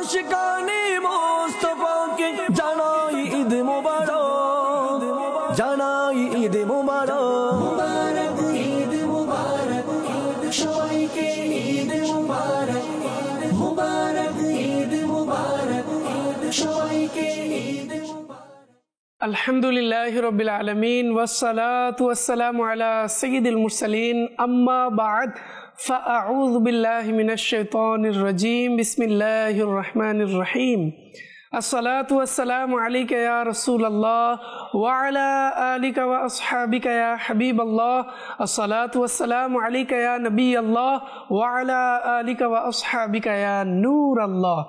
আশিকানে মুস্তাফাকে জানাই ঈদ মুবারক, জানাই ঈদ মুবারক। মুবারক ঈদ মুবারক, সবাইকে ঈদ মুবারক। মুবারক ঈদ মুবারক, সবাইকে ঈদ মুবারক। আলহামদুলিল্লাহি রাব্বিল আলামিন ওয়াসসালাতু ওয়াসসালামু আলা সাইয়্যিদিল মুরসালিন আম্মা বা'দ ফাআউযু বিল্লাহি মিনাশ শাইতানির রাজীম বিসমিল্লাহির রহমানির রহিম। আসসালাতু ওয়াসসালামু আলাইকা ইয়া রাসূলুল্লাহ ওয়া আলা আলিকা ওয়া আসহাবিকা ইয়া হাবিবাল্লাহ। আসসালাতু ওয়াসসালামু আলাইকা ইয়া নবিয়াল্লাহ ওয়া আলা আলিকা ওয়া আসহাবিকা ইয়া নূরাল্লাহ।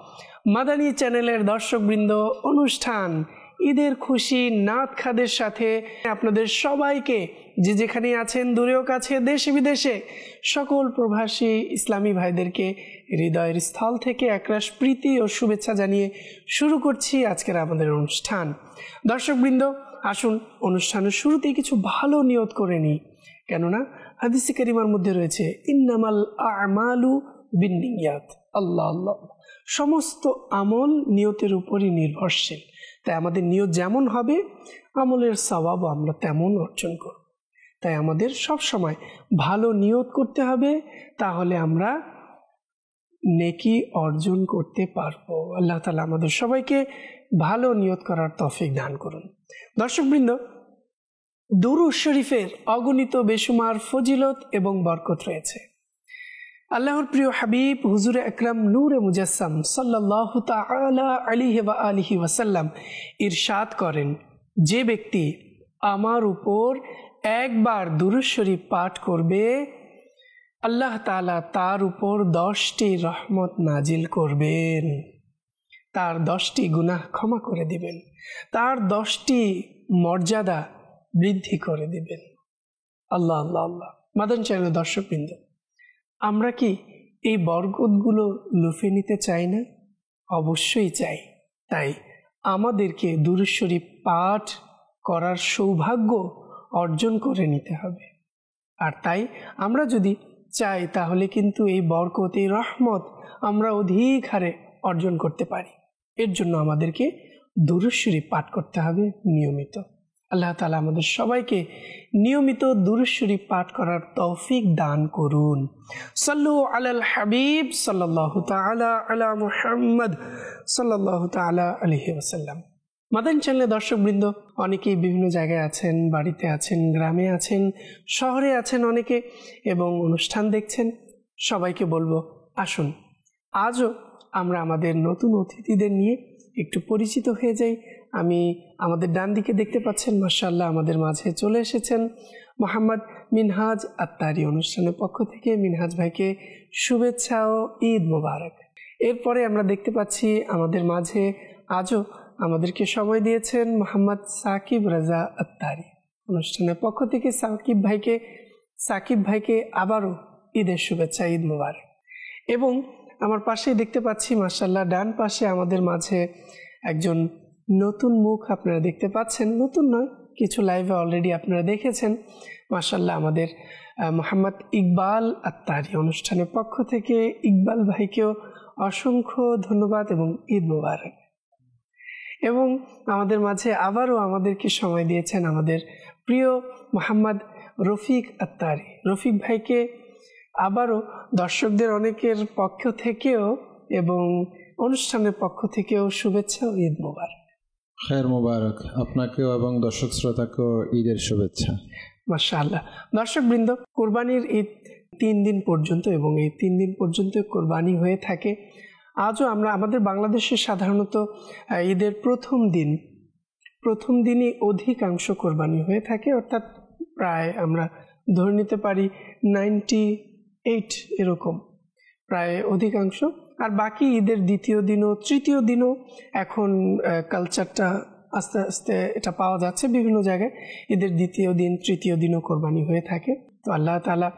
মাদানী চ্যানেলের দর্শকবৃন্দ, অনুষ্ঠান ঈদের খুশি নাত খাদের সাথে আপনাদের সবাইকে, যে যেখানে আছেন দূরেও কাছে, দেশে বিদেশে, সকল প্রবাসী ইসলামী ভাইদেরকে হৃদয়ের স্থল থেকে একরাশ প্রীতি ও শুভেচ্ছা জানিয়ে শুরু করছি আজকের আমাদের অনুষ্ঠান। দর্শকবৃন্দ, আসুন অনুষ্ঠানের শুরুতেই কিছু ভালো নিয়ত করে নিই, কেননা হাদিসে কারিমার মধ্যে রয়েছে ইন্নামাল আমালু বিন্নিয়াত। আল্লাহ আল্লাহ, সমস্ত আমল নিয়তের উপরই নির্ভরশীল। তাই আমাদের নিয়ত যেমন হবে, আমলের সওয়াবও আমরা তেমন অর্জন করব। তাই আমাদের সব সময় ভালো নিয়ত করতে হবে, তাহলে আমরা নেকি অর্জন করতে পারবো। আল্লাহ তাআলা আমাদের সবাইকে ভালো নিয়ত করার তৌফিক দান করুন। দর্শকবৃন্দ, দুরূদ শরীফের অগণিত বেশুমার ফজিলত এবং বরকত রয়েছে। আল্লাহর প্রিয় হাবিব হুজুরে আকরাম নূরে মুজাসসাম সাল্লাল্লাহু তাআলা আলাইহি ওয়া আলিহি ওয়াসাল্লাম ইরশাদ করেন, যে ব্যক্তি আমার উপর একবার দুরূদ শরীফ পাঠ করবে, আল্লাহ তাআলা তার উপর 10টি রহমত নাজিল করবেন, তার 10টি গুনাহ ক্ষমা করে দিবেন, তার 10টি মর্যাদা বৃদ্ধি করে দিবেন। আল্লাহ আল্লাহ আল্লাহ। মাদানী চ্যানেলের দর্শকবৃন্দ, আমরা কি এই বরকতগুলো লুফে নিতে চাই না? অবশ্যই চাই। তাই আমাদেরকে দুরূদ শরীফ পাঠ করার সৌভাগ্য অর্জন করে নিতে হবে। আর তাই আমরা যদি চাই, তাহলে কিন্তু এই বরকত, এই রহমত আমরা অধিক হারে অর্জন করতে পারি। এর জন্য আমাদেরকে দুরূদ শরীফ পাঠ করতে হবে নিয়মিত। আল্লাহ তাআলা আমাদের সবাইকে নিয়মিত দুরূদ শরীফ পাঠ করার তৌফিক দান করুন। সাল্লু আলাল হাবিব সাল্লাল্লাহু তাআলা আলা মুহাম্মদ সাল্লাল্লাহু তাআলা আলাইহি ওয়াসাল্লাম। মাদানী চ্যানেলের দর্শকবৃন্দ, অনেকেই বিভিন্ন জায়গায় আছেন, বাড়িতে আছেন, গ্রামে আছেন, শহরে আছেন অনেকে, এবং অনুষ্ঠান দেখছেন। সবাইকে বলবো, আসুন আজও আমরা আমাদের নতুন অতিথিদের নিয়ে একটু পরিচিত হয়ে যাই। আমি আমাদের ডান দিকে দেখতে পাচ্ছেন, মাশাআল্লাহ, আমাদের মাঝে চলে এসেছেন মোহাম্মদ মিনহাজ আত্তারি। অনুষ্ঠানের পক্ষ থেকে মিনহাজ ভাইকে শুভেচ্ছা ও ঈদ মোবারক। এরপরে আমরা দেখতে পাচ্ছি আমাদের মাঝে আজও আমাদেরকে সময় দিয়েছেন মোহাম্মদ সাকিব রাজা আত্তারি। অনুষ্ঠানের পক্ষ থেকে সাকিব ভাইকে আবারও ঈদের শুভেচ্ছা, ঈদ মোবারক। এবং আমার পাশেই দেখতে পাচ্ছি, মাশাআল্লাহ, ডান পাশে আমাদের মাঝে একজন নতুন মুখ আপনারা দেখতে পাচ্ছেন। নতুন নয়, কিছু লাইভে অলরেডি আপনারা দেখেছেন। মাশাআল্লাহ, আমাদের মোহাম্মদ ইকবাল আত্তারি। অনুষ্ঠানের পক্ষ থেকে ইকবাল ভাইকেও অসংখ্য ধন্যবাদ এবং ঈদ মোবারক। এবং আমাদের মাঝে আবারও আমাদেরকে সময় দিয়েছেন আমাদের প্রিয় মোহাম্মদ রফিক আত্তারি। রফিক ভাইকে আবারও দর্শকদের অনেকের পক্ষ থেকেও এবং অনুষ্ঠানের পক্ষ থেকেও শুভেচ্ছা ও ঈদ মোবারক। খের মোবারক আপনাকেও এবং দর্শক শ্রোতাকেও ঈদের শুভেচ্ছা। মাশাআল্লাহ। দর্শকবৃন্দ, কোরবানির ঈদ 3 দিন পর্যন্ত, এবং এই 3 দিন পর্যন্ত কোরবানি হয়ে থাকে। আজও আমরা আমাদের বাংলাদেশে সাধারণত ঈদের প্রথম দিনই অধিকাংশ কোরবানি হয়ে থাকে, অর্থাৎ প্রায় আমরা ধরে নিতে পারি 98 এরকম প্রায় অধিকাংশ। আর বাকি ঈদের দ্বিতীয় দিনও তৃতীয় দিনও এখন কালচারটা আস্তে আস্তে এটা পাওয়া যাচ্ছে বিভিন্ন জায়গায়, ঈদের দ্বিতীয় দিন তৃতীয় দিনও কোরবানি হয়ে থাকে। তো আল্লাহ তাআলা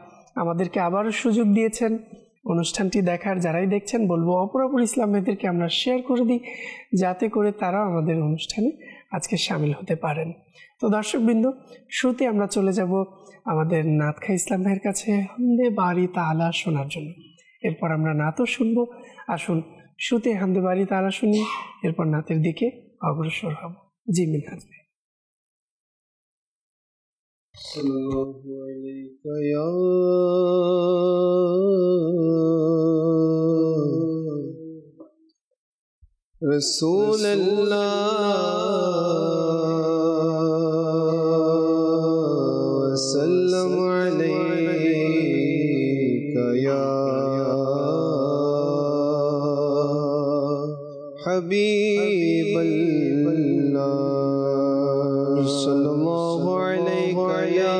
আমাদেরকে আবারও সুযোগ দিয়েছেন অনুষ্ঠানটি দেখার। যারাই দেখছেন, বলবো অপরাপর ইসলাম ভাইদেরকে আমরা শেয়ার করে দিই, যাতে করে তারাও আমাদের অনুষ্ঠানে আজকে শামিল হতে পারেন। তো দর্শকবৃন্দ, শুরুতে আমরা চলে যাব আমাদের নাত খাই ইসলাম ভাইয়ের কাছে হামদে বারি তাআলা শোনার জন্য। এরপর আমরা নাতও শুনবো। আসুন শুতে হামদে বাড়ি তাআলা শুনি, এরপর নাতের দিকে অগ্রসর হব। জি মিনহাজ ভাই। সাল্লাল্লাহু আলাইকা ইয়া রাসূলুল্লাহ সাল্লাল্লাহু আলাইকা ইয়া হাবিবাল্লাহ সাল্লাল্লাহু আলাইকা ইয়া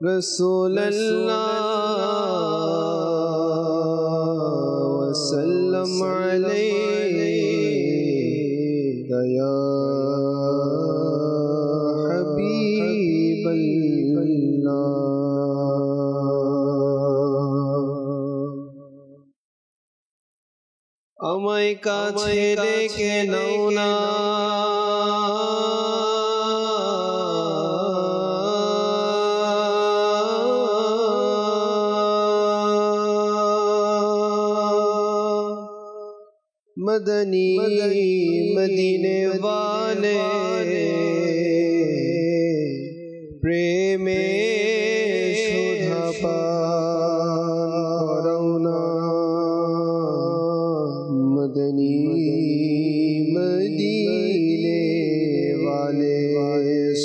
রাসূলুল্লাহ وسلم عليك يا حبيب الله আমায় কাছে ডেকে নাও না मदनी मदीने वाले प्रेमे सुधा पारौना मदनी मदीने वाले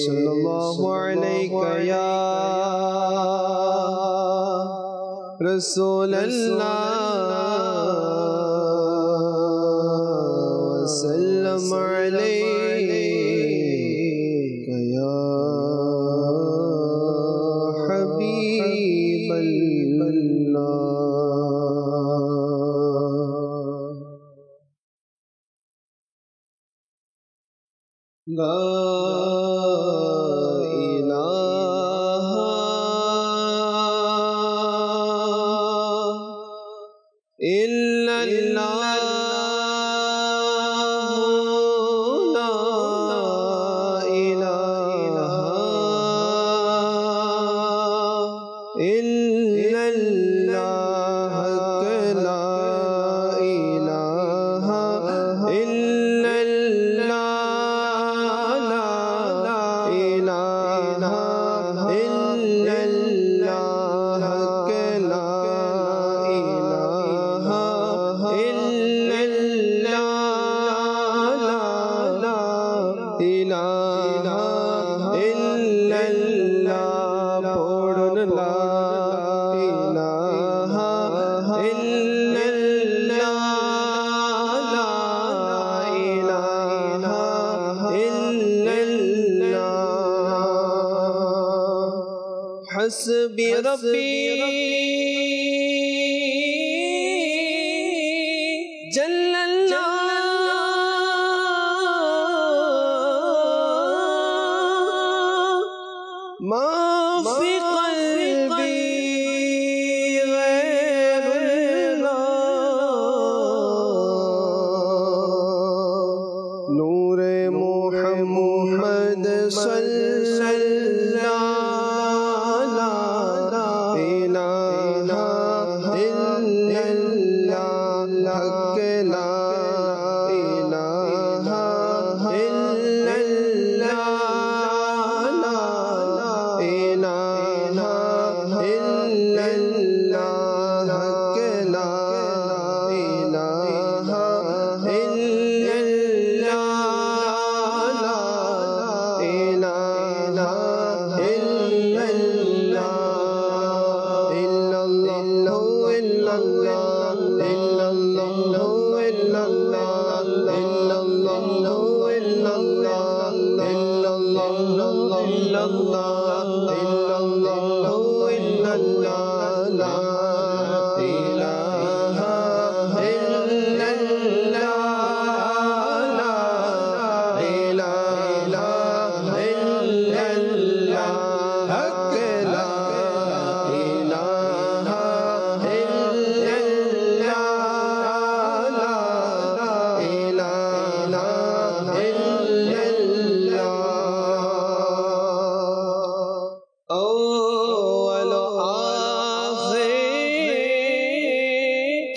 सल्लल्लाहु अलैका या रसूल अल्लाह सल्लम अलैका या हबीब अल्लाह ला इलाहा इल्लल्लाह हस्बी रब्बी जल्लल्लाह मा फी क़ल्बी गैरुल्लाह नूरे मुहम्मद सल्लल्लाह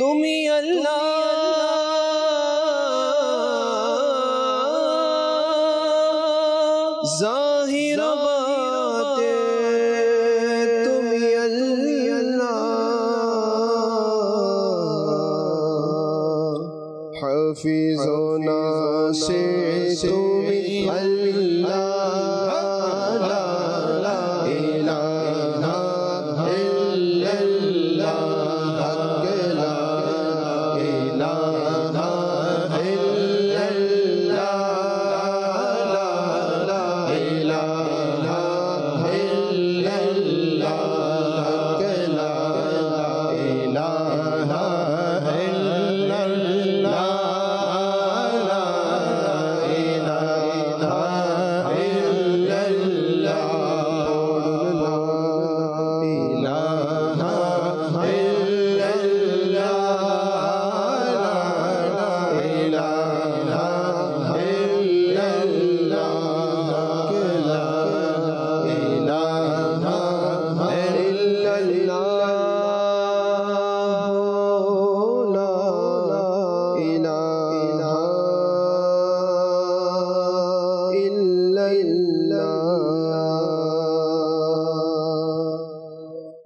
তুমি আল্লাহ জাহির বাতে তুমি আল্লাহ হাফিজ ও নাসির তুমি আল্লাহ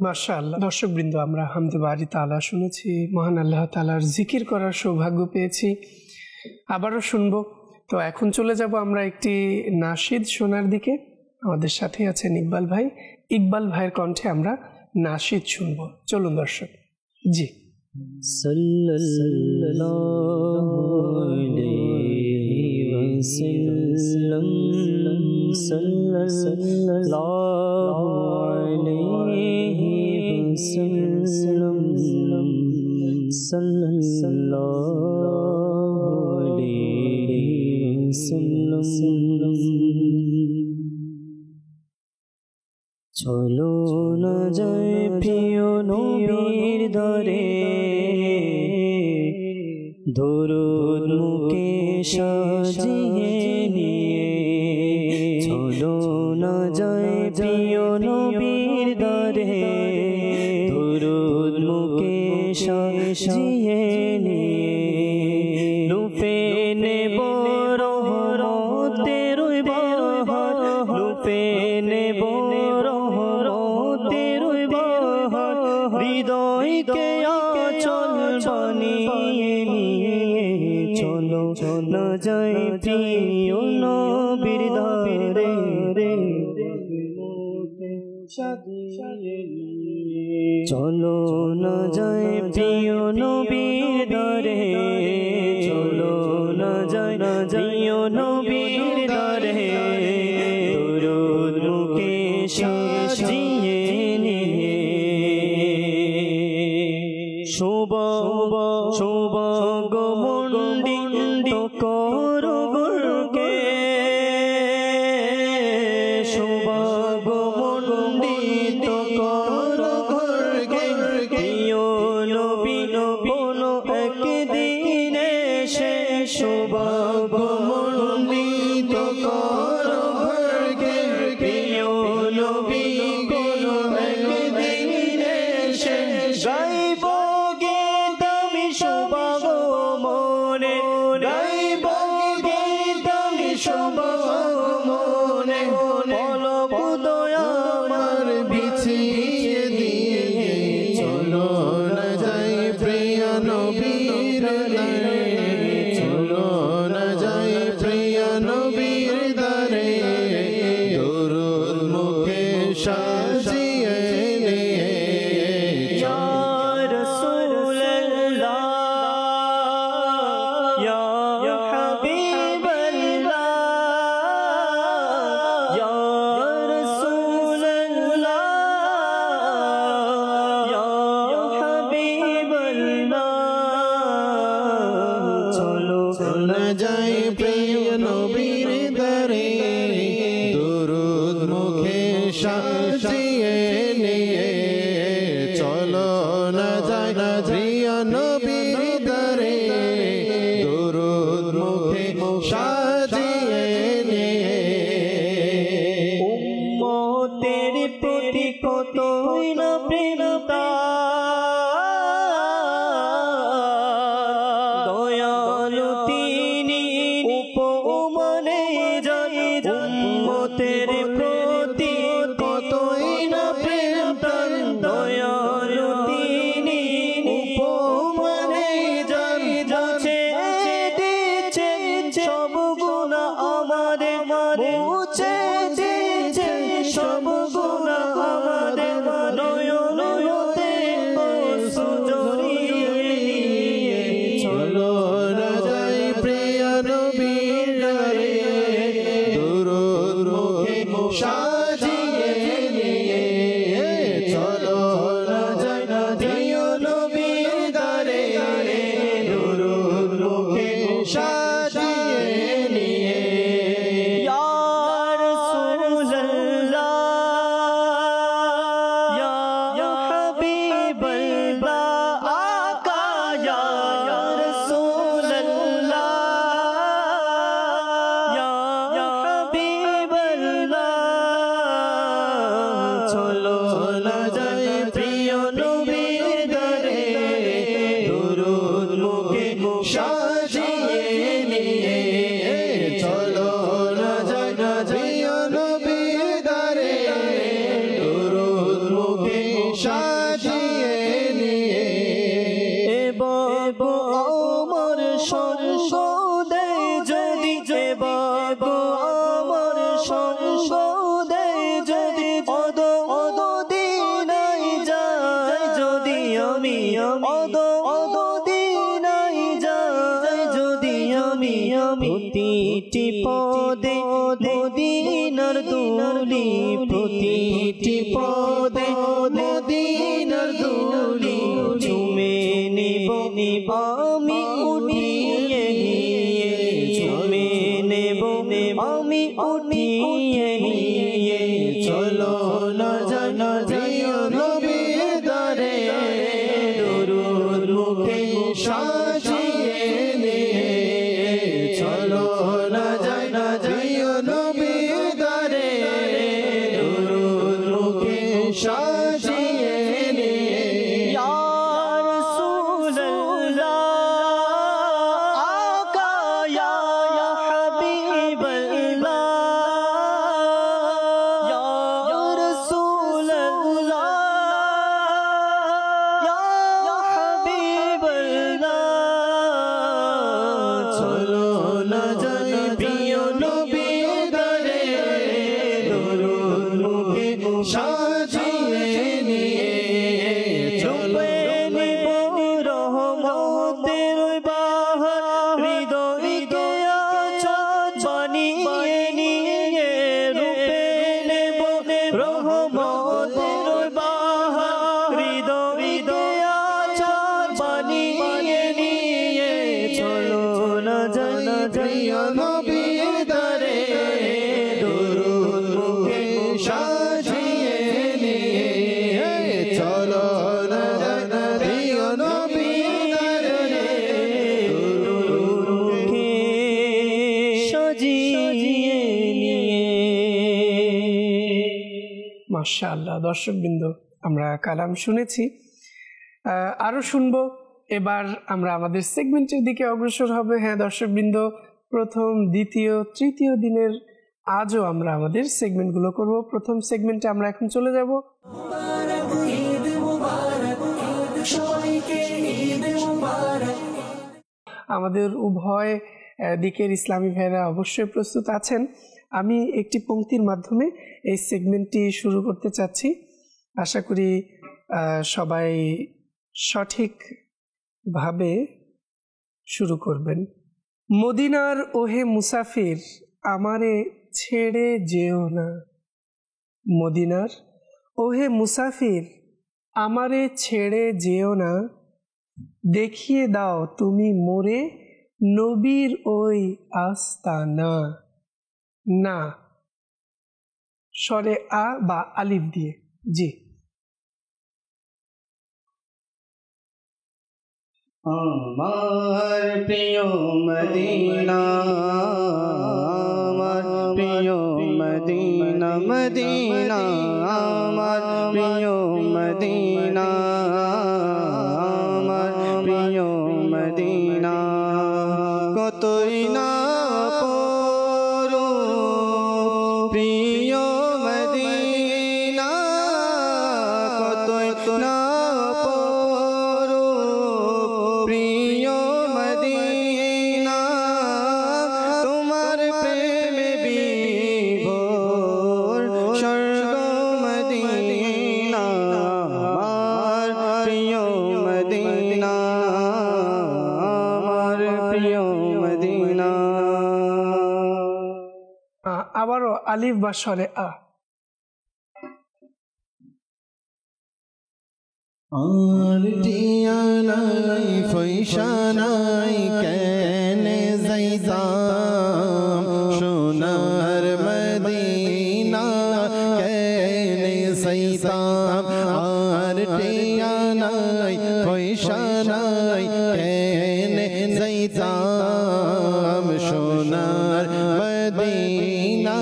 মাশাআল্লাহ। দর্শকবৃন্দ, আমরা হামদে বারি তাআলা শুনেছি, মহান আল্লাহ তাআলার জিকির করার সৌভাগ্য পেয়েছি, আবারও শুনবো। তো এখন চলে যাব আমরা একটি নাশিদ শোনার দিকে। আমাদের সাথে আছেন ইকবাল ভাই। ইকবাল ভাইয়ের কণ্ঠে আমরা নাশিদ শুনবো। চলুন দর্শক। জি। সাল্লাল্লাহু আলাইহি ওয়াসাল্লাম, সাল্লাল্লাহু আলাইহি ওয়াসাল্লাম, সাল্লাল্লাহু আলাইহি ওয়াসাল্লাম। চলো না যায় প্রিয় নবীর দরে, দরুদ মুখে সাজিয়ে নিয়ে। চলো না যায় প্রিয় নবীর দরে, দরুদ মুখে সাজিয়ে নিয়ে। লুফে নেব রহমতের বাহার, লুফে নেব রহমতের বাহার। হৃদয়কে আঁচল বানিয়ে নিয়ে। চলো না যায় প্রিয় নবীর দরে, চলো না যায় প্রিয় নবীর দরে, চলো না যায় প্রিয় নবীর দরে। দরুদ মুখে সাজিয়ে নিয়ে। সৌভাগ্যমণ্ডিত করো ঘরকে, সৌভাগ্যমণ্ডিত করো ঘরকে। প্রিয় নবী কোনো একদিন এসে সৌভাগ্যমণ্ডিত করো ঘরকে। প্রিয় নবী কোনো একদিন এসে গাইব গীত আমি সৌভাগ্য মনে, গাইব গীত আমি সৌভাগ্য মনে। পলক দয়া আমার বিছিয়ে দিয়ে। চলো না যাই প্রিয় নবীর দরে, চলো না যাই প্রিয় নবীর দরে। দরুদ মুখে সাজিয়ে নিয়ে। ইয়া রাসূলুল্লাহ, ইয়া হাবিবাল্লাহ, ইয়া রাসূলুল্লাহ, ইয়া হাবিবাল্লাহ। চলো না যাই প্রিয় নবীর দরে, দরুদ মুখে সাজিয়ে নিয়ে। চলো না যাই প্রিয় নবীর দরে, দরুদ মুখে সাজিয়ে নিয়ে। উম্মতের প্রতি কতই না প্রেম তার, প্রতিটি পদে মদিনার দুলি প্রতিটি পদে মদিনার দুলি চুমে নেব আমি উঠিয়ে নিয়ে চুমে নেব আমি উঠিয়ে নিয়ে চলো না জানা যাইও নবী দরে দরুদ মুখে সাজিয়ে নিয়ে চলো না জানা যাইও নবী দরে দরুদ মুখে সাজিয়ে নিয়ে ইয়া রাসূলুল্লাহ আকা ইয়া হাবিবাল্লাহ ইয়া রাসূলুল্লাহ ইয়া হাবিবাল্লাহ চলো না যাই প্রিয় নবী দরে দরুদ মুখে সাজিয়ে নিয়ে চুপে নিব রহমতের বাহার হৃদয়কে আছাদ বানিয়ে নিয়ে রূপে নেব রহমতের বাহার হৃদয়কে আছাদ বানিয়ে নিয়ে চলো না জানা প্রিয় নবী দরে দরুদ মুখে সাজিয়ে নিয়ে চলো না জানা প্রিয় নবী দরে দরুদ মুখে সাজিয়ে নিয়ে মাশাআল্লাহ। দর্শকবৃন্দ, আমরা কালাম শুনেছি, আরো শুনবো। এবার আমরা আমাদের সেগমেন্টের দিকে অগ্রসর হবে। হ্যাঁ দর্শকবৃন্দ, প্রথম, দ্বিতীয়, তৃতীয় দিনের আজও আমরা আমাদের সেগমেন্টগুলো করব। প্রথম সেগমেন্টে আমরা এখন চলে যাব। আমাদের উভয় দিকের ইসলামী ভাইরা অবশ্যই প্রস্তুত আছেন। আমি একটি পংক্তির মাধ্যমে এই সেগমেন্টটি শুরু করতে চাচ্ছি। আশা করি সবাই সঠিকভাবে শুরু করবেন। মদিনার ওহে মুসাফির আমারে ছেড়ে যেও না, মদিনার ওহে মুসাফির আমারে ছেড়ে যেও না, দেখিয়ে দাও তুমি মোরে নবীর ওই আস্তানা। না স্বরে আ বা আলিফ দিয়ে। জি। আমার প্রিয় মদিনা, আমার প্রিয় মদিনা, মদিনা আমার প্রিয় মদিনা, আমার প্রিয় মদিনা কতই না পড়ো প্রিয় মদিনা, কতই না পড়ো প্রিয় মদিনা, তোমার প্রেমে বিভোর স্বর্গ মদিনা, আমার প্রিয় মদিনা, আমার প্রিয় মদিনা। আবারও আলিফ বা স্বরে আ। আর টিয়ানাই ফৈশানাই কেনে যাইতাম সোনার মদিনা, কেনে যাইতাম আর টিয়ানাই ফৈশানাই কেনে যাইতাম সোনার মদিনা,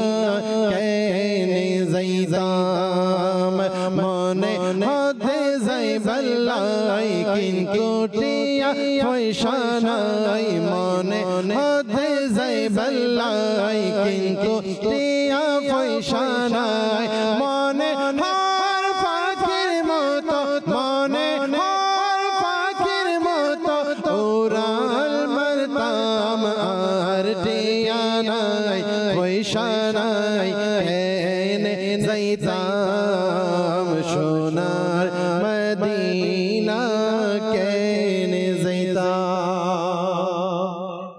কেনে যাইতাম মনে হতে যাই বল্লাই কিন্তু টিয়া পয়সা নাই, মনে হতে যাই বল্লাই কিন্তু টিয়া পয়সা নাই, মনে হর পাখির মতো, মনে হর পাখির মতো উড়াল মারতাম আর টিয়া নাই পয়সা নাই, কেনে যাইতাম সোনার মদিনা, কেনে যাইতাম।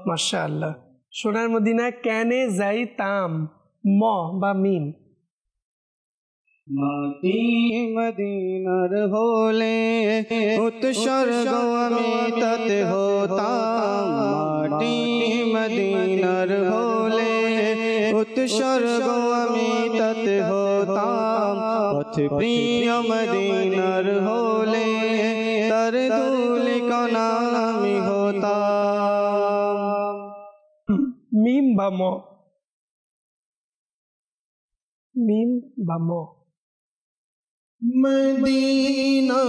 মাশাআল্লাহ, সোনার মদিনা কেনে যাইতাম, ম বা মিম। মাটি মদিনার হলে উৎসর্গ আমি তাতে হতাম, মাটি মদিনার হলে উৎসর্গ আমি তাতে হতাম, পথ প্রিয় মদিনার হলে তার ধূলিকণা আমি হতাম। মিম বা ম, মিম বা ম। मदीना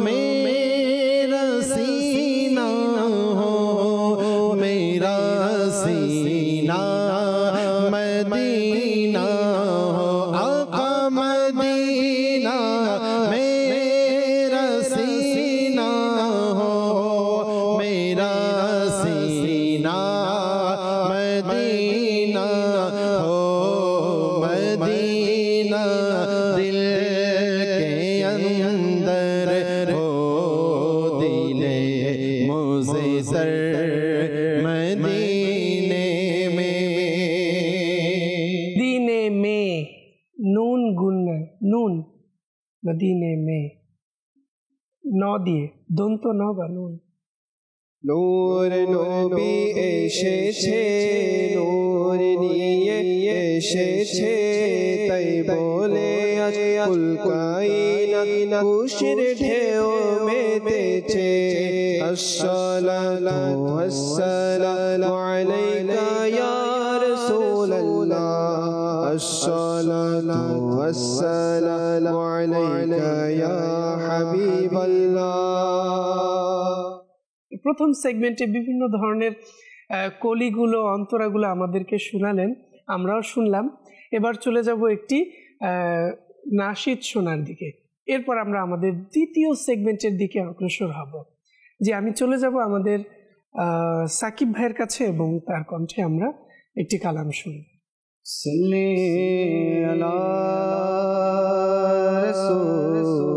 मेरा सीना हो, मेरा सीना मदीना हो, आका मदीना मेरा सीना हो, मेरा सीना मदीना हो, मदीना दिल अंदर हो, दिले मुझे सर मदीने में। दीने में নুন গুন্না, নুন মদিনে মে, ন দিয়ে দন্ত ন বা নুন। নূর নবী এসেছে, নূর নিয়ে এসেছে, তাই বলে আজ কুল কায়নাত খুশির ঢেউ মেতেছে। আসসালাতু ওয়াসসালামু আলাইকা ইয়া রাসূলুল্লাহ, আসসালাতু ওয়াসসালামু আলাইকা ইয়া হাবিবাল্লাহ। প্রথম সেগমেন্টে বিভিন্ন ধরনের কলিগুলো, অন্তরাগুলো আমাদেরকে শোনালেন, আমরাও শুনলাম। এবার চলে যাব একটি নাশিদ শোনার দিকে। এরপর আমরা আমাদের দ্বিতীয় সেগমেন্টের দিকে অগ্রসর হব। যে আমি চলে যাব আমাদের সাকিব ভাইয়ের কাছে এবং তার কণ্ঠে আমরা একটি কালাম শুনব। সাল্লি আলা রাসূলিল্লাহ,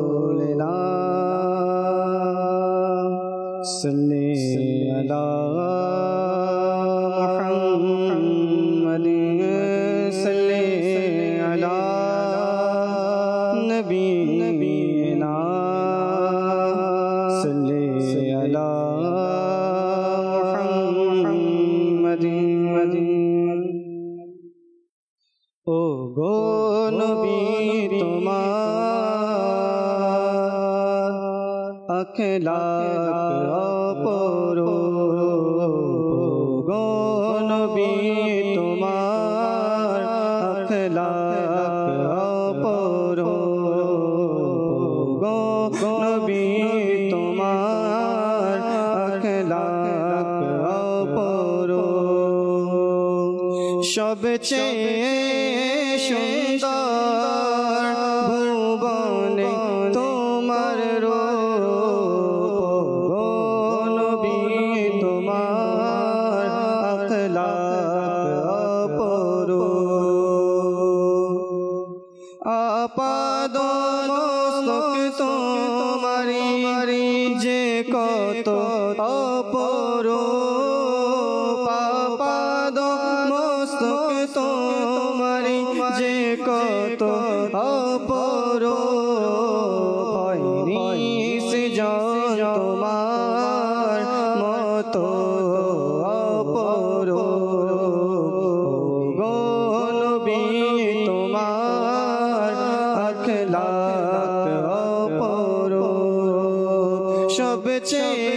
সাল্লি আলা মুহাম্মাদিন, সাল্লি আলা নবিয়িনা, সাল্লি আলা মুহাম্মাদিন। ও গো নবী তোমার আখলাক অপরূপ, গো নবী তোমার আখলাক অপরূপ, গো নবী তোমার আখলাক অপরূপ। সবচেয়ে সুন্দর ভুবনে তোমার রূপ, গো নবী তোমার আখলাক অপরূপ। আপাদ মস্তক তোমারি যে কত অপরূপ, আপাদ মস্তক তোমারি যে কত অপরূপ, হয়নি সৃজন তোমার মতো অপরূপ, গো নবী তোমার আখলাক অপরূপ। সবচেয়ে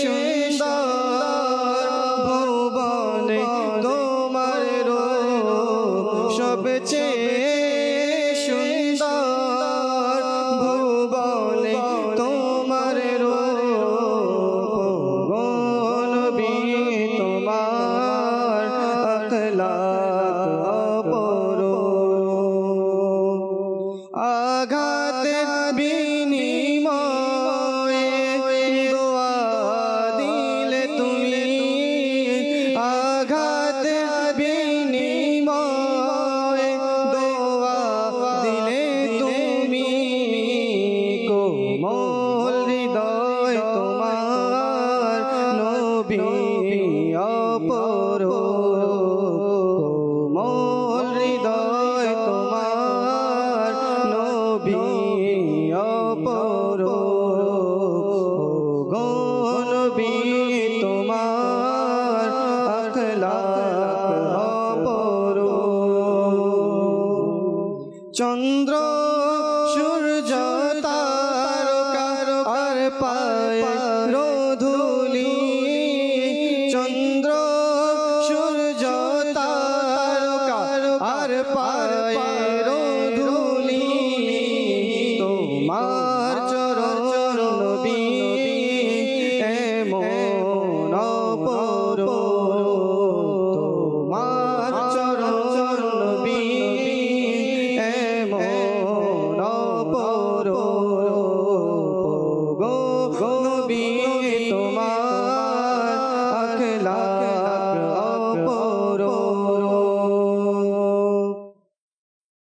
সুন্দর ভুবনে তোমার রূপ, সবচেয়ে সুন্দর ভুবনে তোমার রূপ, গো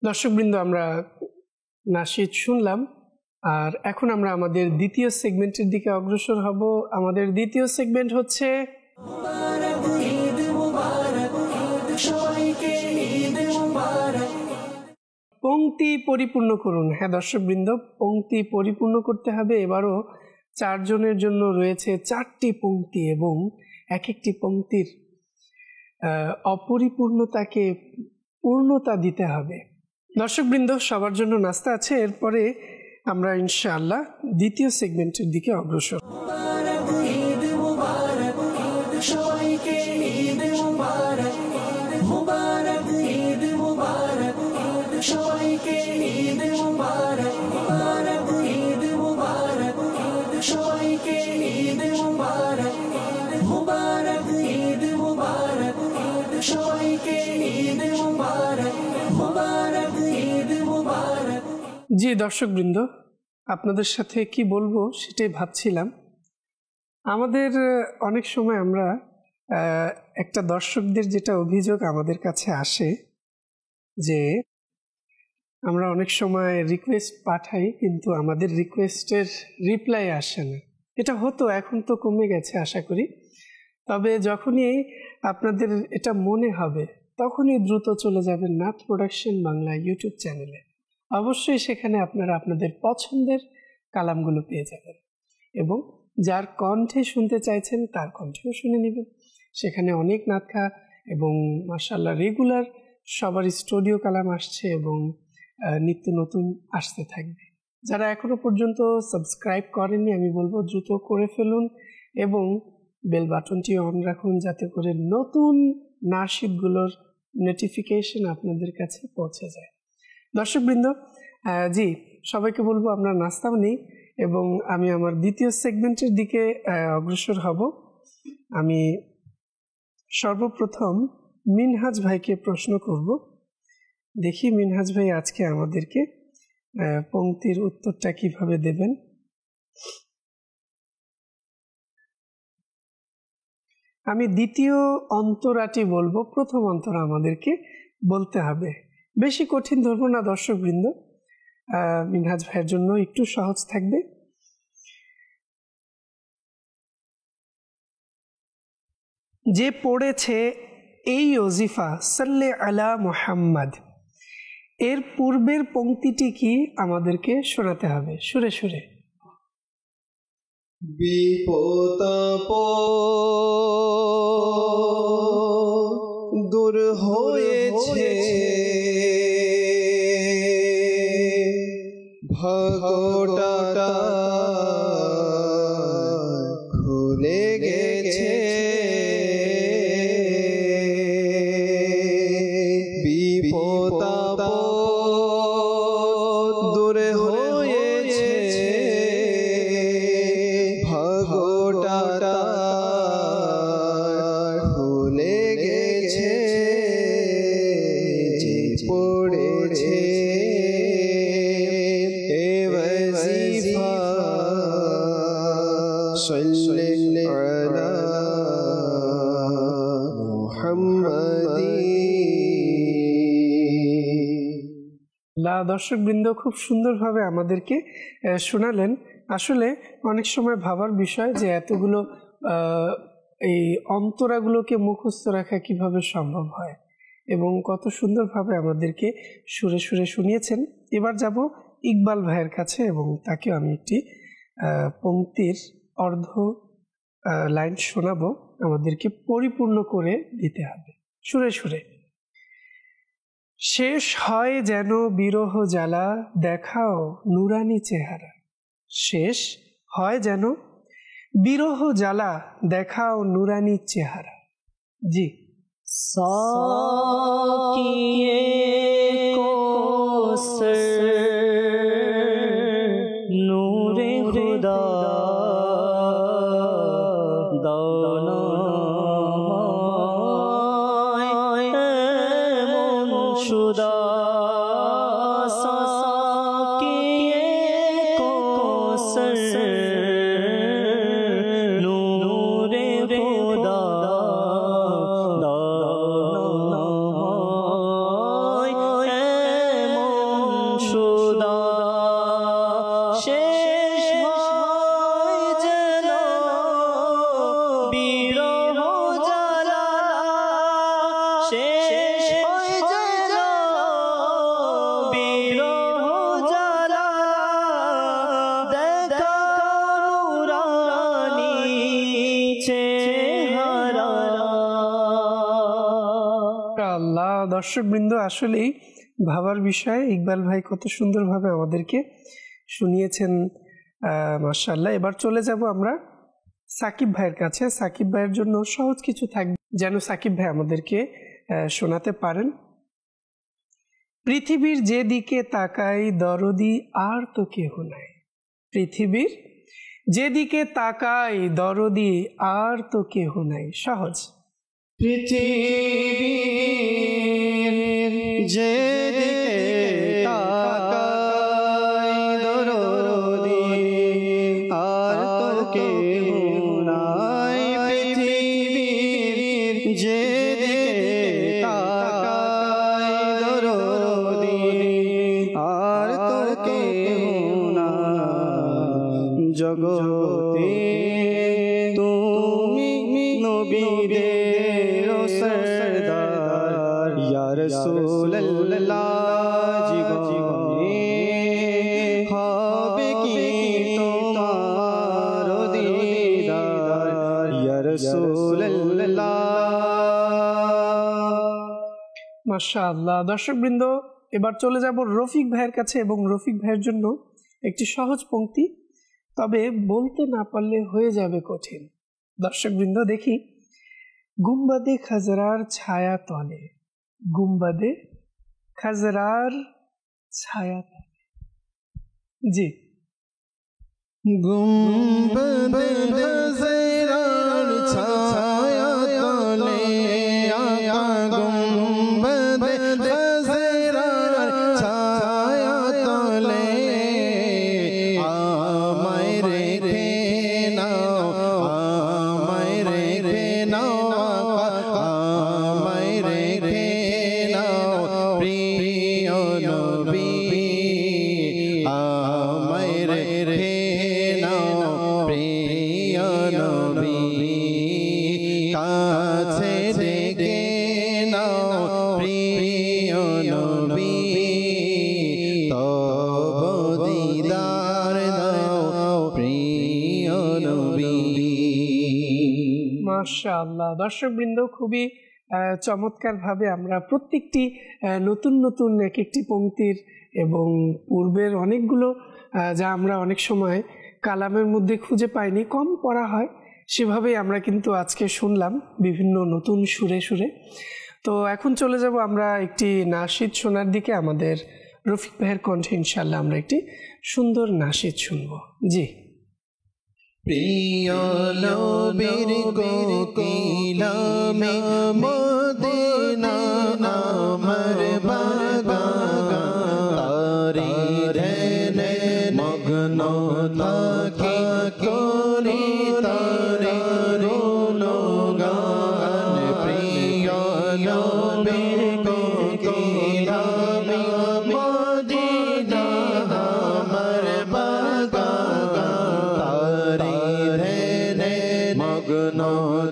দর্শকবৃন্দ, আমরা নাশিদ শুনলাম, আর এখন আমরা আমাদের দ্বিতীয় সেগমেন্টের দিকে অগ্রসর হব। আমাদের দ্বিতীয় সেগমেন্ট হচ্ছে পংক্তি পরিপূর্ণ করুন। হ্যাঁ দর্শকবৃন্দ, পংক্তি পরিপূর্ণ করতে হবে। এবারও 4 জনের জন্য রয়েছে 4টি পংক্তি এবং এক একটি পংক্তির অপরিপূর্ণতাকে পূর্ণতা দিতে হবে। দর্শকবৃন্দ, সবার জন্য নাস্তা আছে। এরপরে আমরা ইনশাআল্লাহ দ্বিতীয় সেগমেন্টের দিকে অগ্রসর। জি দর্শকবৃন্দ, আপনাদের সাথে কি বলবো সেটাই ভাবছিলাম। আমাদের অনেক সময় আমরা একটা দর্শকদের যেটা অভিযোগ আমাদের কাছে আসে যে আমরা অনেক সময় রিকোয়েস্ট পাঠাই কিন্তু আমাদের রিকোয়েস্টের রিপ্লাই আসে না। এটা হতো, এখন তো কমে গেছে আশা করি। তবে যখনই আপনাদের এটা মনে হবে তখনই দ্রুত চলে যাবেন নাথ প্রোডাকশন বাংলা ইউটিউব চ্যানেলে। অবশ্যই সেখানে আপনারা আপনাদের পছন্দের কালামগুলো পেয়ে যাবেন এবং যার কণ্ঠে শুনতে চাইছেন তার কণ্ঠেও শুনে নেবেন। সেখানে অনেক নাতখা এবং মাশাআল্লাহ রেগুলার সবার স্টুডিও কালাম আসছে এবং নিত্য নতুন আসতে থাকবে। যারা এখনো পর্যন্ত সাবস্ক্রাইব করেননি আমি বলবো দ্রুত করে ফেলুন এবং বেল বাটনটি অন রাখুন যাতে করে নতুন নাশিদগুলোর নোটিফিকেশন আপনাদের কাছে পৌঁছে যায়। দর্শকবৃন্দ, জি সবাইকে বলবো আমরা নাস্তা নেই এবং আমি আমার দ্বিতীয় সেগমেন্টের দিকে অগ্রসর হব। আমি সর্বপ্রথম মিনহাজ ভাইকে প্রশ্ন করব। দেখি মিনহাজ ভাই আজকে আমাদেরকে পংক্তির উত্তরটা কিভাবে দেবেন। আমি দ্বিতীয় অন্তরাটি বলবো, প্রথম অন্তরা আমাদেরকে বলতে হবে। বেশি কঠিন ধরবো না দর্শকবৃন্দ, মিনহাজ ভাইয়ের জন্য একটু সহজ থাকবে। যে পড়েছে এই ওজিফা সাল্লে আলা মুহাম্মদ, এর পূর্বের পংক্তিটি কি আমাদেরকে শোনাতে হবে সুরে সুরে। বিপতাপ দূর হয়েছে, ভাগটা খুলে গেছে, বিপতাপ দূর হয়েছে, ভাগটা খুলে গেছে, যে পড়েছে এ ওজিফা সাল্লি আলা মুহাম্মাদি। দর্শকবৃন্দ খুব সুন্দরভাবে আমাদেরকে শোনালেন। আসলে অনেক সময় ভাবার বিষয় যে এতগুলো এই অন্তরাগুলোকে মুখস্থ রাখা কিভাবে সম্ভব হয় এবং কত সুন্দরভাবে আমাদেরকে সুরে সুরে শুনিয়েছেন। এবার যাব ইকবাল ভাইয়ের কাছে এবং তাকেও আমি একটি পংক্তির অর্ধ লাইন শোনাবো। আমাদেরকে পরিপূর্ণ করে দিতে হবে সুরে সুরে। শেষ হয় যেন বিরহ জ্বালা, দেখাও নুরানি চেহারা। শেষ হয় যেন বিরহ জ্বালা, দেখাও নুরানি চেহারা। জি साकिए कौसर नूरे खुदा दाना मुनशुदा, साकिए कौसर नूरे खुदा মাশাআল্লাহ, দর্শকবৃন্দ আসলেই ভাবার বিষয়। ইকবাল ভাই কত সুন্দরভাবে আমাদেরকে শুনিয়েছেন, মাশাআল্লাহ। এবার চলে যাব আমরা সাকিব ভাইয়ের কাছে। সাকিব ভাইয়ের জন্য সহজ কিছু থাকবে যেন সাকিব ভাই আমাদেরকে শোনাতে পারেন। পৃথিবীর যেদিকে তাকাই দরদি আর তো কেহ নাই, পৃথিবীর যেদিকে তাকাই দরদি আর তো কেহ নাই। সহজ। পৃথিবীর যেদিকে তাকাই দরদি আর তো কেহ নাই, পৃথিবীর যেদিকে তাকাই দরদি আর তো কেহ নাই, জগতে তুমি নবীদের সরদার ইয়া রাসূলুল্লাহ, জীবনে হবে কি তোমার দিদার ইয়া রাসূলুল্লাহ। মাশাআল্লাহ। দর্শকবৃন্দ, এবার চলে যাব রফিক ভাইয়ের কাছে এবং রফিক ভাইয়ের জন্য একটি সহজ পংক্তি, তবে বলতে না পারলে হয়ে যাবে কঠিন। দর্শকবৃন্দ দেখি, গুম্বাদে খাজরার ছায়া তলে, গুম্বাদে খাজরার ছায়া তলে। জি, গুম্বদে খাজরার ছায়া তলে, গুম্বদে খাজরার ছায়া তলে আমায় রেখে নাও, আমায় রেখে নাও, আমায় রেখে নাও প্রিয় নবী, আমায় রেখে নাও প্রিয় নবী, কাছে ডেকে নাও প্রিয় নবী, তব দিদার দাও প্রিয় নবী। মাশাআল্লাহ। দর্শকবৃন্দ, খুবই চমৎকারভাবে আমরা প্রত্যেকটি নতুন নতুন এক একটি পংক্তির এবং পূর্বের অনেকগুলো যা আমরা অনেক সময় কালামের মধ্যে খুঁজে পাইনি, কম পড়া হয়, সেভাবেই আমরা কিন্তু আজকে শুনলাম বিভিন্ন নতুন সুরে সুরে। তো এখন চলে যাব আমরা একটি নাশিদ শোনার দিকে। আমাদের রফিক ভাইয়ের কণ্ঠে ইনশাআল্লাহ আমরা একটি সুন্দর নাশিদ শুনব। জি। প্রিয় নবীর কোকিলামে মদিনা আমার বাগান, তারি ধ্যানে মগ্ন থাকি করি তারি গুণগান, প্রিয় নবীর কোকিলামে মদিনা আমার বাগান, মগ্ন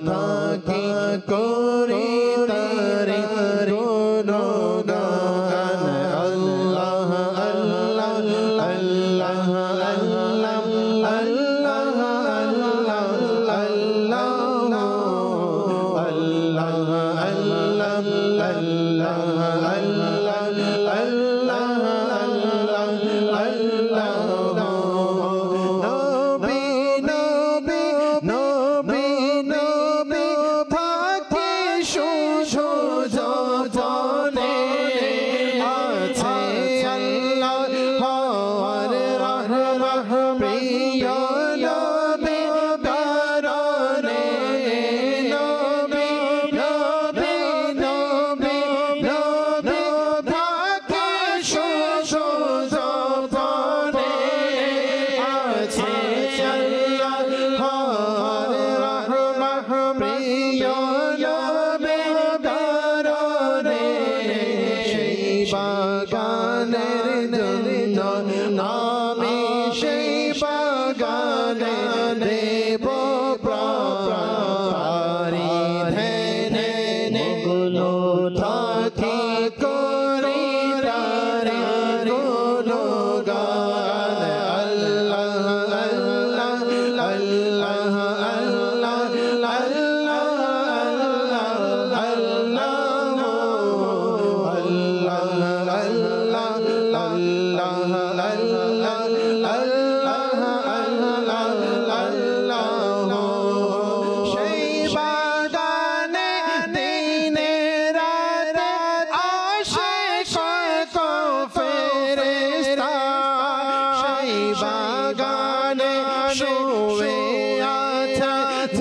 থাকি করি তারি গুণগান, আল্লাহ আল্লাহ আল্লাহ আল্লাহ আল্লাহ আল্লাহ আল্লাহ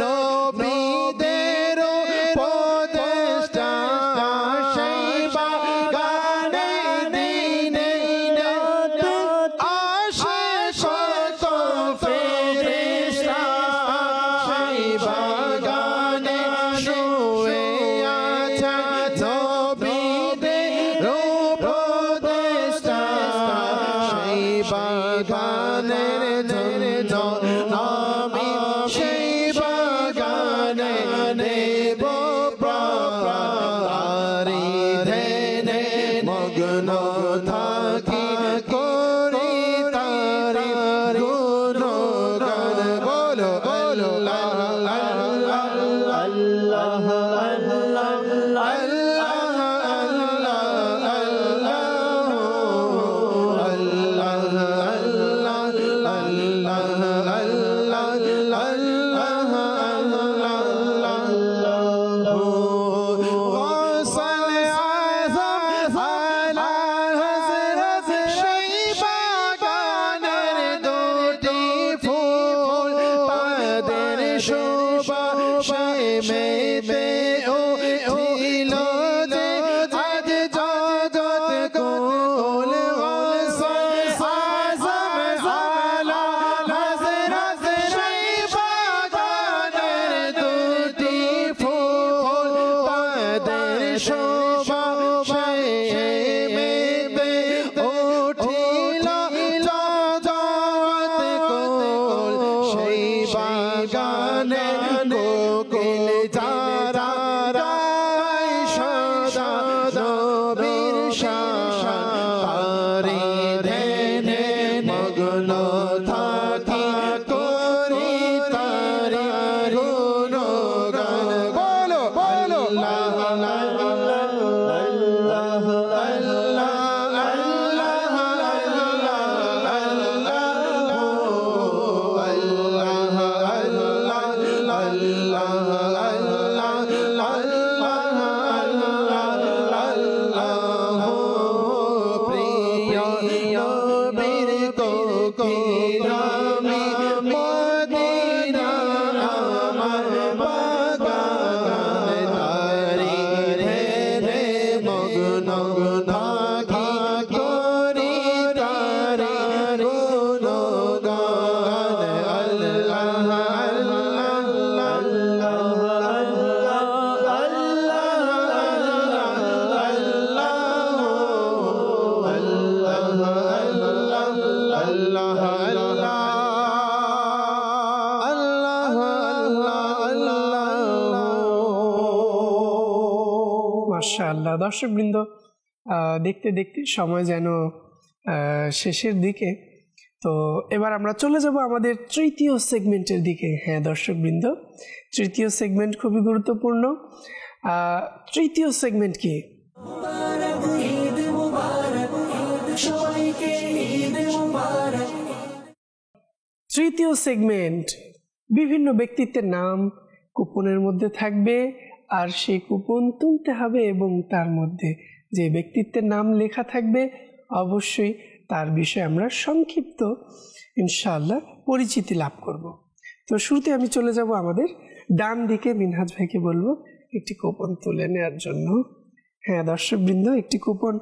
নবীদের উপদেষ্টা সেই বাগানে দিনে আসে শত ফেরেশতা সেই বাগানে শুয়ে আছে নবীদের উপদেষ্টা সেই বাগানের জন্য আমি সেই বাগানে দেব প্রাণারি ধেনে মগ্ন থাকি করি তারি গুণগান বলো বলো আল্লাহ মাশাআল্লাহ। দর্শকবৃন্দ, দেখতে দেখতে সময় যেন শেষের দিকে, তো এবার আমরা চলে যাব আমাদের তৃতীয় সেগমেন্টের দিকে। হ্যাঁ দর্শকবৃন্দ, তৃতীয় সেগমেন্ট খুবই গুরুত্বপূর্ণ। তৃতীয় সেগমেন্ট কি? তৃতীয় সেগমেন্ট বিভিন্ন ব্যক্তিত্বের নাম কুপনের মধ্যে থাকবে, আর সেই কুপন তুলতে হবে এবং তার মধ্যে যে ব্যক্তিত্বের নাম লেখা থাকবে অবশ্যই তার বিষয়ে আমরা সংক্ষিপ্ত ইনশাআল্লাহ পরিচিতি লাভ করব। তো শুরুতে আমি চলে যাব আমাদের ডান দিকে, মিনহাজ ভাইকে বলবো একটি কুপন তুলে নেওয়ার জন্য। হ্যাঁ দর্শকবৃন্দ, একটি কুপন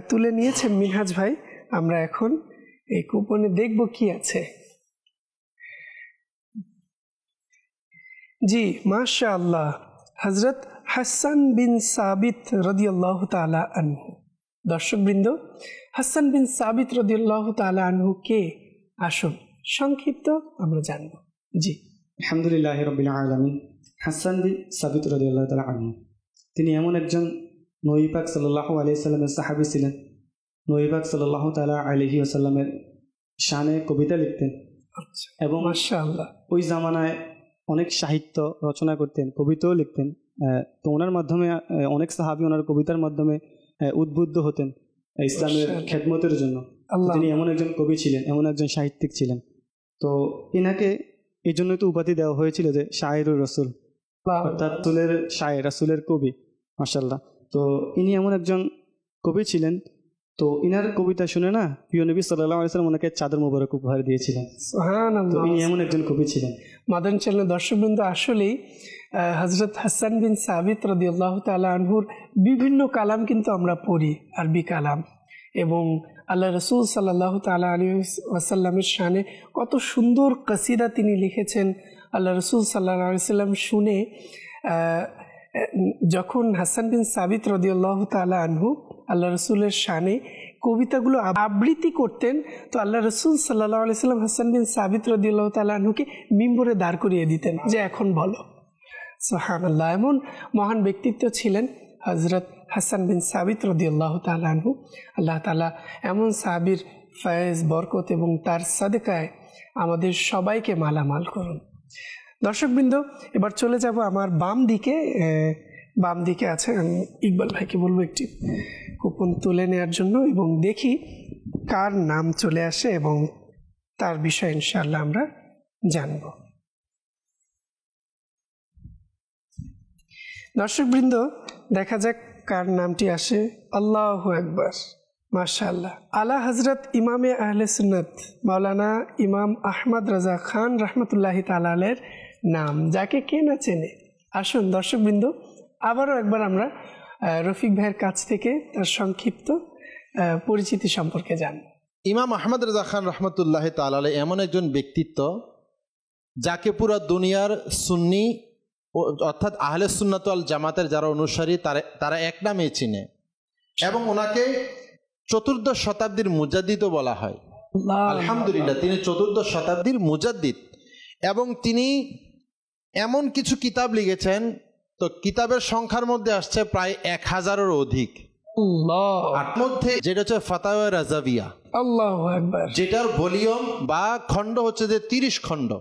তুলে নিয়েছেন মিনহাজ ভাই। আমরা এখন এই কুপনে দেখব কি আছে। জি মাশাআল্লাহ, হযরত হাসান বিন সাবিত রাদিয়াল্লাহু তাআলা আনহু। দর্শকবৃন্দ, হাসান বিন সাবিত রাদিয়াল্লাহু তাআলা আনহু কে? আসুন সংক্ষিপ্ত আমরা জানব। জি, আলহামদুলিল্লাহি রাব্বিল আলামিন। হাসান বিন সাবিত রাদিয়াল্লাহু তাআলা আনহু, তিনি এমন একজন নবী পাক সাল্লাল্লাহু আলাইহি ওয়াসাল্লামের সাহাবী ছিলেন। নবী পাক সাল্লাল্লাহু তাআলা আলাইহি ওয়াসাল্লামের শানে কবিতা লিখতেন এবং মাশাআল্লাহ ওই জামানায় অনেক সাহিত্য রচনা করতেন, কবিতাও লিখতেন। তো ওনার মাধ্যমে অনেক সাহাবী ওনার কবিতার মাধ্যমে উদ্বুদ্ধ হতেন ইসলামের খেদমতের জন্য। তিনি এমন একজন কবি ছিলেন, এমন একজন সাহিত্যিক ছিলেন। তো ইনাকে এই জন্যই তো উপাধি দেওয়া হয়েছিল যে শায়েরুর রসুল, অর্থাৎ রাসূলের শায়ের, রাসূলের কবি। মাশাআল্লাহ। তো ইনি এমন একজন কবি ছিলেন তো ইনার কবিতা শুনে না প্রিয় নবী সাল্লাল্লাহু আলাইহি ওয়াসাল্লাম ওনাকে চাদর মোবারক উপহার দিয়েছিলেন। সুবহানাল্লাহ। তো ইনি এমন একজন কবি ছিলেন। মাদানী চ্যানেলের দর্শকবৃন্দ, আসলেই হযরত হাসান বিন সাবিত রাদিয়াল্লাহু তাআলা আনহুর বিভিন্ন কালাম কিন্তু আমরা পড়ি, আরবি কালাম, এবং আল্লাহ রসুল সাল্লাল্লাহু তাআলা আলাইহি ওয়াসাল্লামের শানে কত সুন্দর কসিদা তিনি লিখেছেন। আল্লাহ রসুল সাল্লাল্লাহু আলাইহি ওয়াসাল্লাম শুনে যখন হাসান বিন সাবিত রাদিয়াল্লাহু তাআলা আনহু আল্লাহ রসুলের শানে কবিতাগুলো আবৃত্তি করতেন, তো আল্লাহ রসুল সাল্লাল্লাহু আলাইহি ওয়াসাল্লাম হাসান বিন সাবিত রাদিয়াল্লাহু তাআলা আনহুকে মিম্বরে দাঁড় করিয়ে দিতেন যে এখন বলো। সুবহানাল্লাহ, এমন মহান ব্যক্তিত্ব ছিলেন হযরত হাসান বিন সাবিত রাদিয়াল্লাহু তাআলা আনহু। আল্লাহ তাআলা এমন সাহাবীর ফয়েজ, বরকত এবং তার সাদকায় আমাদের সবাইকে মালামাল করুন। দর্শকবৃন্দ, এবার চলে যাব আমার বাম দিকে আছে, আমি ইকবাল ভাইকে বলবো একটি কুপন তুলে নেওয়ার জন্য, এবং দেখি কার নাম চলে আসে এবং তার বিষয়ে ইনশাআল্লাহ আমরা জানব। দর্শকবৃন্দ, দেখা যাক কার নামটি আসে। আল্লাহু আকবার, মাশাআল্লাহ। আলা হযরত ইমামে আহলে সুন্নাত মাওলানা ইমাম আহমদ রাজা খান রাহমাতুল্লাহি তাআলা আলাইহির নাম, যাকে কে না চেনে। আসুন দর্শকবৃন্দ, আবারও একবার আমরা রফিক ভাইয়ের কাছ থেকে তার সংক্ষিপ্ত পরিচিতি সম্পর্কে জানব। ইমাম আহমদ রাজা খান রহমতুল্লাহ তাআলা আলাইহি এমন একজন ব্যক্তিত্ব যাকে পুরো দুনিয়ার সুন্নি অর্থাৎ আহলে সুন্নাত ওয়াল জামাতের যারা অনুসারী তারা এক নামেই চিনে, এবং ওনাকে চতুর্দশ শতাব্দীর মুজাদ্দিদও বলা হয়। আলহামদুলিল্লাহ, তিনি চতুর্দশ শতাব্দীর মুজাদ্দিদ, এবং তিনি এমন কিছু কিতাব লিখেছেন, তো কিতাবের সংখ্যার মধ্যে আসছে প্রায় 1000-এরও অধিক। তার মধ্যে যেটা হচ্ছে ফাতাওয়া রাজাভিয়া, আল্লাহু আকবার, যেটার ভলিউম বা খণ্ড হচ্ছে যে 30 খণ্ড।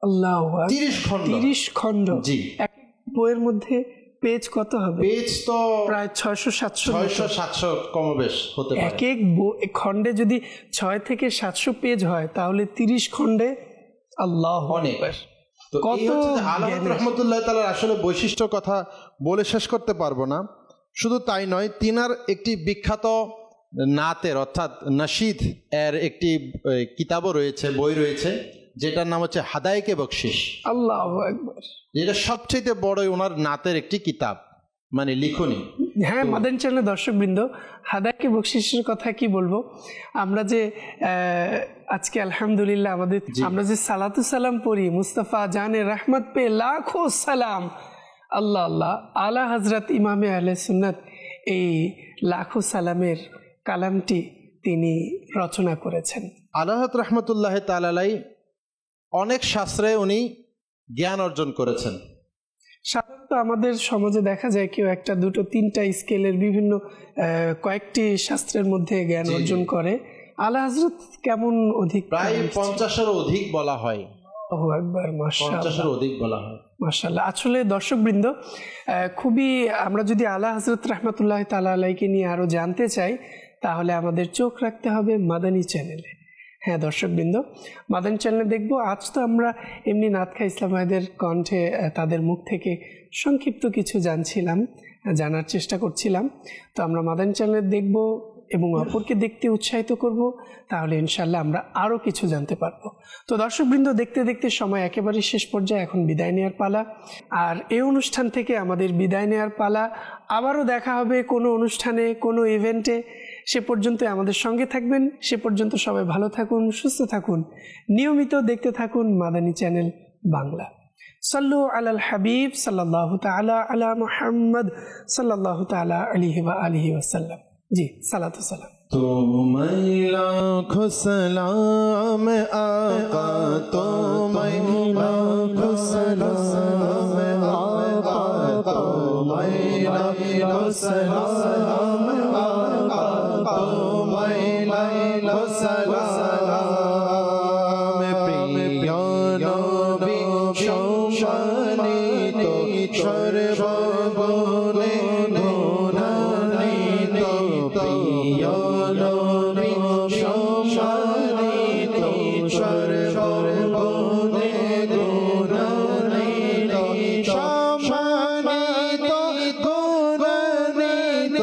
আল্লাহু আকবার, 30 খণ্ড। জি, এক বইয়ের মধ্যে পেজ কত হবে? পেজ তো প্রায় 600-700 কমবেশ হতে পারে। এক এক খণ্ডে যদি 6 থেকে 700 পেজ হয়, তাহলে 30 খণ্ডে আল্লাহু আকবার। তো কত আলামত রহমতুল্লাহ তাআলার আসলে বৈশিষ্ট্য কথা বলে শেষ করতে পারবো না। শুধু তাই নয়, তিনার একটি বিখ্যাত নাতের অর্থাৎ নাশিদ এর একটি কিতাবও রয়েছে, বই রয়েছে, যেটার নাম হচ্ছে হাদায়েকে বকশিশ। আল্লাহু আকবার, যেটা সবচেয়ে বড় ওনার নাতের একটি কিতাব, মানে লিখনি। হ্যাঁ, মাদানী চ্যানেলের দর্শকবৃন্দ, হাদায়েকে বকশিশের কথা কি বলবো। আমরা যে আজকে আলহামদুলিল্লাহ আমরা যে সালাতু সালাম পড়ি, মুস্তাফা জানে রহমত পে লাখো সালাম, আল্লাহ আল্লাহ, আলা হযরত ইমামে আহলে সুন্নাত, এই লাখো সালামের কালামটি তিনি রচনা করেছেন। আলাহত রহমতুল্লাহ তাআলা আলাইহি অনেক শাস্ত্রে উনি জ্ঞান অর্জন করেছেন। সাধারণত আমাদের সমাজে দেখা যায় কেউ একটা, দুটো, তিনটা স্কেলের বিভিন্ন কয়েকটি শাস্ত্রের মধ্যে জ্ঞান অর্জন করে। আলা হযরত কেমন অধিক? প্রায় 50-এরও অধিক বলা হয়। আল্লাহু আকবার, মাশাআল্লাহ, 50-এরও অধিক বলা হয়। মাশাআল্লাহ। আসলে দর্শকবৃন্দ, খুবই আমরা যদি আলা হযরত রাহমাতুল্লাহি তাআলা আলাইহিকে নিয়ে আরো জানতে চাই, তাহলে আমাদের চোখ রাখতে হবে মাদানী চ্যানেলে। হ্যাঁ দর্শকবৃন্দ, মাদানী চ্যানেলে দেখবো। আজ তো আমরা এমনি নাতখা ইসলাম ভাইদের কণ্ঠে তাদের মুখ থেকে সংক্ষিপ্ত কিছু জানার চেষ্টা করছিলাম। তো আমরা মাদানী চ্যানেলে দেখবো এবং অপরকে দেখতে উৎসাহিত করব, তাহলে ইনশাল্লাহ আমরা আরও কিছু জানতে পারবো। তো দর্শকবৃন্দ, দেখতে দেখতে সময় একেবারে শেষ পর্যায়ে, এখন বিদায় নেওয়ার পালা। আর এই অনুষ্ঠান থেকে আমাদের বিদায় নেওয়ার পালা। আবারও দেখা হবে কোনো অনুষ্ঠানে, কোনো ইভেন্টে। সে পর্যন্ত আমাদের সঙ্গে থাকবেন। সে পর্যন্ত সবাই ভালো থাকুন, সুস্থ থাকুন, নিয়মিত দেখতে থাকুন মাদানী চ্যানেল বাংলা। সাল্লু আলাল হাবিব সাল্লাল্লাহু তাআলা আলা মুহাম্মদ সাল্লাল্লাহু তাআলা আলাইহি ওয়া আলিহি ওয়াসাল্লাম। জি, সালাতু সালাম। তোমায় লাখো সালাম আকা, তোমায় লাখো সালাম আকা, তোমায় লাখো সালাম আকা, তোমায় লাখো সালাম। প্রিয় নবী সম্মানিত সর্বগুণে গুণান্বিত, প্রিয় নবী সম্মানিত সর্বগুণে গুণান্বিত, সম্মানিত গুণান্বিত।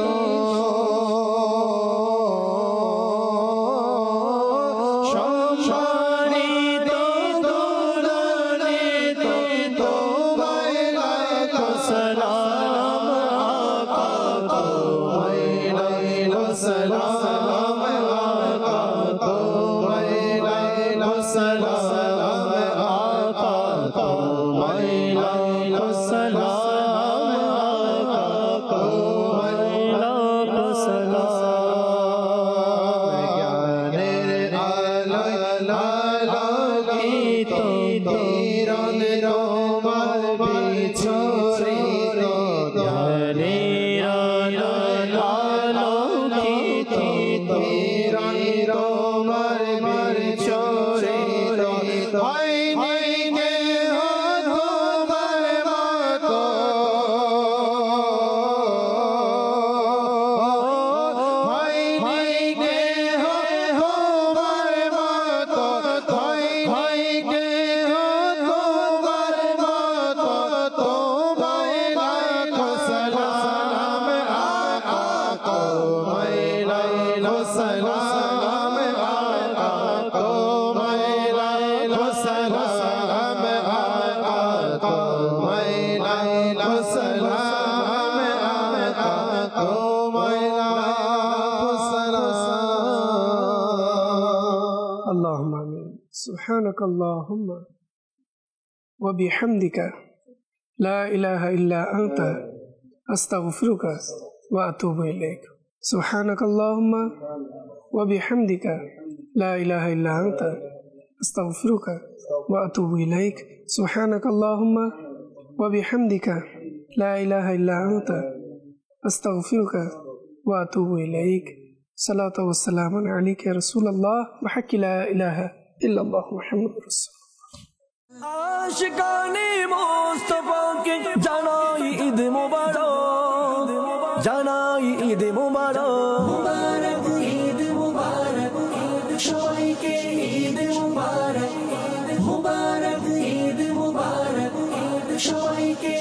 ছড়িত জ্ঞানে আলোকিত কিরণ তোমার বীর ছড়িত হয়নি তোমার মতো হয়নি তোমার মতো হয়নি তোমার মতো তোমায় লাখো সালাম আকা তোমায় লাখো সালাম আকা তোমায় লাখো সালাম আকা তোমায় লাখো সালাম আকা তোমায় লাখো সালাম اللهم آمين سبحانك اللهم وبحمدك لا إله إلا أنت أستغفرك وأتوب إليك سبحانك اللهم وبحمدك لا إله إلا أنت أستغفرك وأتوب إليك سبحانك اللهم وبحمدك لا إله إلا أنت أستغفرك وأتوب إليك صلاة والسلام عليك يا رسول الله وحق لا إله إلا الله محمد رسول الله আশিকানে মুস্তাফাকে জানাই ঈদ মোবারক জানাই ঈদ মোবারক মুবারক ঈদ মুবারক সবাইকে ঈদ মুবারক মুবারক ঈদ মুবারক সবাইকে